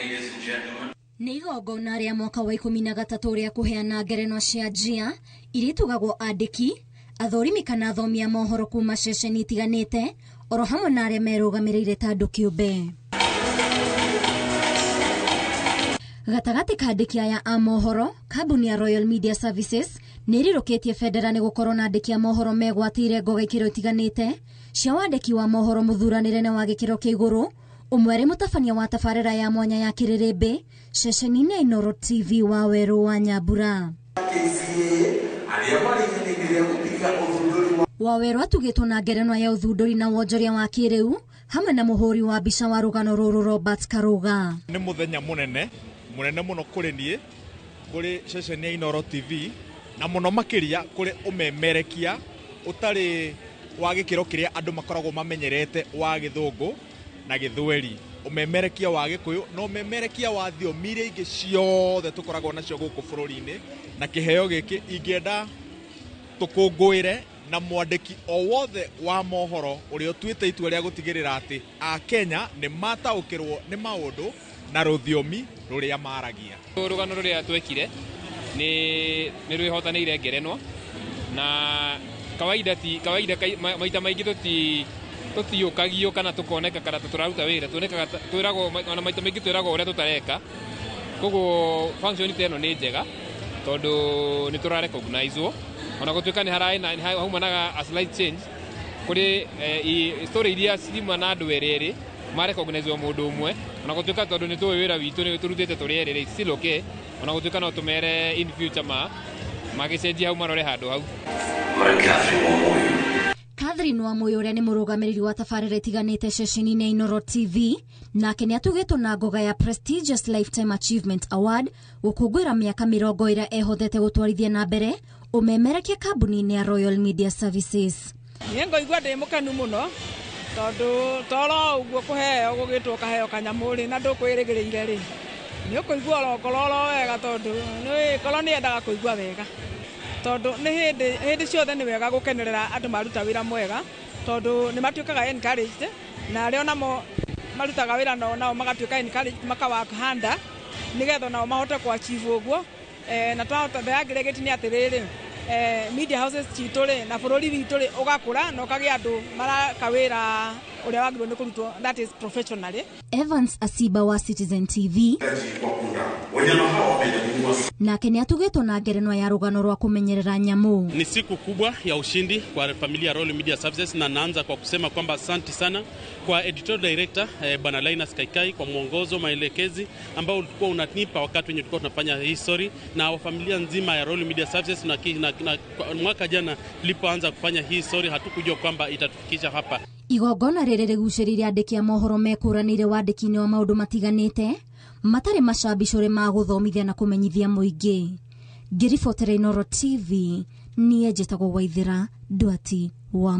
ladies and gentlemen. Nĩ igongona rĩa mwaka wa 13 rĩa kũheana ngerenwa cia njia iria itugagwo andĩki, athorimi kana athomi a mohoro kuma ceceni itiganĩte, oro hamwe na arĩa merũgamĩrĩire ta andũ kĩũmbe. Gatagatĩ ka andĩki aya a mohoro, kambuni ya Royal Media Services nĩ ĩrirũkĩtie bendera nĩ gũkorwo na andĩki a mohoro megwatĩire ngoga ikĩro itiganĩte cia wandĩki wa mohoro mũthuranĩre wa gĩkĩro kĩa igũrũ, ũmwe arĩ mũtabania wa tabarĩra ya mwanya ya Kĩrĩrĩmbĩ ceceni-inĩ ya Inooro TV Waweru wa Nyambura. Waweru atugĩtwo na ngerenwa ya ũthundũri na wonjoria wa kĩrĩu hamwe na mũhũri wa mbica wa rũgano rũrũ Robert Karuga. Nĩ mũthenya mũnene mũno kũrĩ niĩ, kũrĩ ceceni ya Inooro TV na mũno makĩria kũrĩ ũmemerekia ũtarĩ wa gĩkĩro kĩrĩa andũ makoragwo mamenyerete wa gĩthũngũ na gĩthweri, ũmemerekia wa gĩkũyũ na ũmemerekia wa thiomi iria ingĩ ciothe tũkoragwo nacio gũkũ bũrũri-inĩ, na kĩheo gĩkĩ ingĩenda tũkũngũĩre na mwandĩki o wothe wa mohoro ũrĩa ũtuĩte itua rĩa gũtigĩrĩra atĩ Akenya nĩ mataũkĩrwo nĩ maũndũ na rũthiomi rũrĩa maragia. Rũgano rũrĩa twekire nĩ rwĩhotanĩire ngerenwa, na kawaida maita maingĩ tũtiũkagio kana tũkoneka kana tũraruta wĩra, twĩragwo ona maita maingĩ twĩragwo ũrĩa tũtareka. Koguo function ĩno nĩ njega tondũ nĩ tũra recognize-wo, ona gũtuĩka nĩ haumanaga a slight change kũrĩ story iria cima na andũ erĩ ma recognize-wo mũndũ ũmwe, ona gũtuĩka tondũ nĩ tũĩ wĩra witũ nĩ tũrutĩte tũrĩ erĩ still okay, ona gũtuĩka no tũmere in future magĩcenjia hau marore handũ hau. Catherine Wamuyu ũrĩa nĩ mũrũgamĩrĩri wa tabarĩra itiganĩte ceceni-inĩ ya Inooro TV, nake nĩ atugĩtwo na ngoga ya Prestigious Lifetime Achievement Award gũkũngũĩra mĩaka 20 ĩrĩa ehotete gũtwarithia na mbere ũmemerekia kambuni-inĩ ya Royal Media Services. Niĩ ngoigua ndĩ mũkenu mũno tondũ toro ũguo kũheo gũgĩtwo kaheo kanyamũ na ndũkwĩrĩgĩrĩire rĩ, nĩ ũkũigua oro wega tondũ nĩ korwo nĩ endaga kũigua wega, tondũ nĩ hĩndĩ ciothe nĩ wega gũkenerera andũ maruta wĩra mwega tondũ nĩ matuĩkaga encouraged, na arĩa namo marutaga wĩra nao magatuĩka encouraged makawaka handa nĩgetha nao mahote kũachieve ũguo. Na twahota thayagĩrĩgĩti nĩ atĩrĩrĩ, media houses citũ rĩ na bũrũri witũ rĩ ũgakũra na ũkagĩa andũ maraka wĩra ũrĩa wagĩrĩirwo nĩ kũrutwo, that is professionally. Evans Asiba wa Citizen TV nake nĩ atugĩtwo na ngerenwa ya rũgano rwa kũmenyerera nyamũ. Ni siku kubwa ya ushindi kwa familia ya Royal Media Services, na naanza kwa kusema kwamba asante sana kwa editorial director Bwana Linus Kaikai kwa mwongozo, maelekezi ambao ulikuwa unanipa wakati wenye tulikuwa tunafanya hii story, na familia nzima ya Royal Media Services. Na mwaka jana tulipoanza kufanya hii story hatukujua kwamba itatufikisha hapa. Igongona rĩrĩ rĩgucĩrĩire andĩki a mohoro mekũranĩire wandĩki-inĩ wa maũndũ matiganĩte matarĩ macambicũrĩ ma gũthomithia na kũmenyithia mũingĩ. Ngĩribotera Inooro TV, niĩ njĩtagwo Waithĩra Ndwati wa